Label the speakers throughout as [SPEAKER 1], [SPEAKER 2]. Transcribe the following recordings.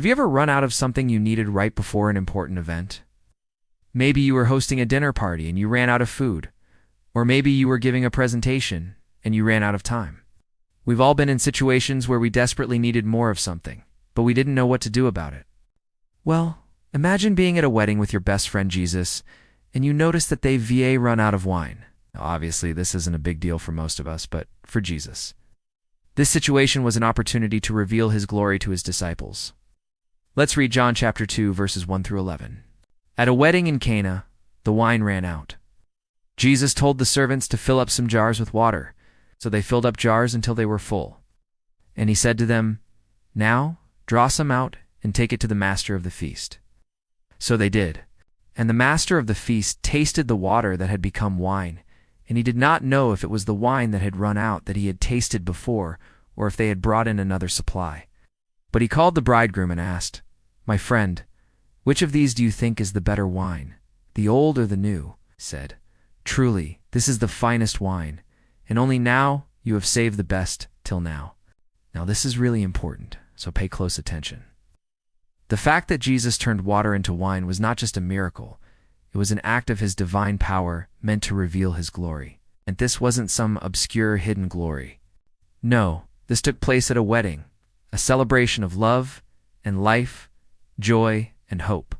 [SPEAKER 1] Have you ever run out of something you needed right before an important event? Maybe you were hosting a dinner party and you ran out of food. Or maybe you were giving a presentation and you ran out of time. We've all been in situations where we desperately needed more of something, but we didn't know what to do about it. Well, imagine being at a wedding with your best friend Jesus, and you notice that they've run out of wine. Now, obviously, this isn't a big deal for most of us, but for Jesus, this situation was an opportunity to reveal his glory to his disciples. Let's read John chapter 2, verses 1 through 11. At a wedding in Cana, the wine ran out. Jesus told the servants to fill up some jars with water, so they filled up jars until they were full. And he said to them, "Now, draw some out and take it to the master of the feast." So they did. And the master of the feast tasted the water that had become wine, and he did not know if it was the wine that had run out that he had tasted before, or if they had brought in another supply. But he called the bridegroom and asked, "My friend, which of these do you think is the better wine, the old or the new?" He said, "Truly, this is the finest wine, and only now you have saved the best till now." Now this is really important, so pay close attention. The fact that Jesus turned water into wine was not just a miracle, it was an act of his divine power meant to reveal his glory. And this wasn't some obscure hidden glory. No, this took place at a wedding, a celebration of love and life, joy and hope.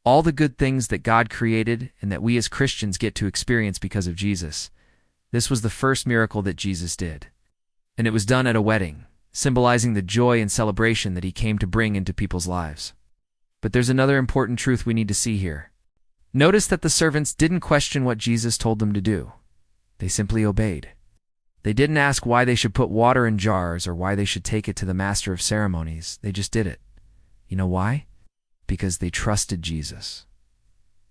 [SPEAKER 1] All the good things that God created and that we as Christians get to experience because of Jesus. This was the first miracle that Jesus did. And it was done at a wedding, symbolizing the joy and celebration that he came to bring into people's lives. But there's another important truth we need to see here. Notice that the servants didn't question what Jesus told them to do. They simply obeyed. They didn't ask why they should put water in jars or why they should take it to the master of ceremonies. They just did it. You know why? Because they trusted Jesus.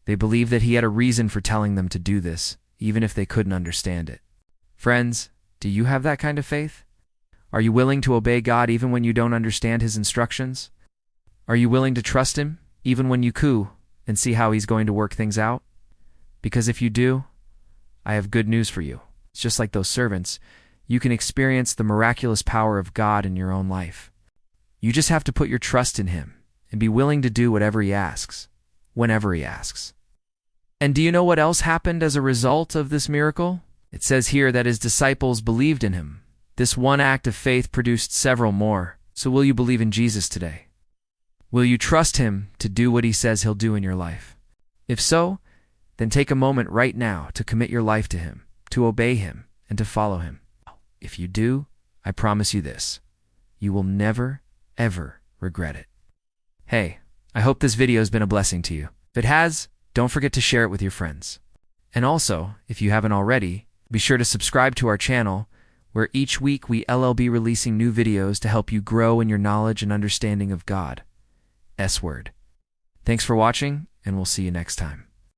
[SPEAKER 1] They believed that he had a reason for telling them to do this, even if they couldn't understand it. Friends, do you have that kind of faith? Are you willing to obey God even when you don't understand his instructions? Are you willing to trust him even when you coo and see how he's going to work things out? Because if you do, I have good news for you. It's just like those servants. You can experience the miraculous power of God in your own life. You just have to put your trust in him and be willing to do whatever he asks, whenever he asks. And do you know what else happened as a result of this miracle? It says here that his disciples believed in him. This one act of faith produced several more. So will you believe in Jesus today? Will you trust him to do what he says he'll do in your life? If so, then take a moment right now to commit your life to him, to obey him, and to follow him. If you do, I promise you this: you will never, ever regret it. Hey, I hope this video has been a blessing to you. If it has, don't forget to share it with your friends. And also, if you haven't already, be sure to subscribe to our channel, where each week we'll be releasing new videos to help you grow in your knowledge and understanding of God. S-word. Thanks for watching, and we'll see you next time.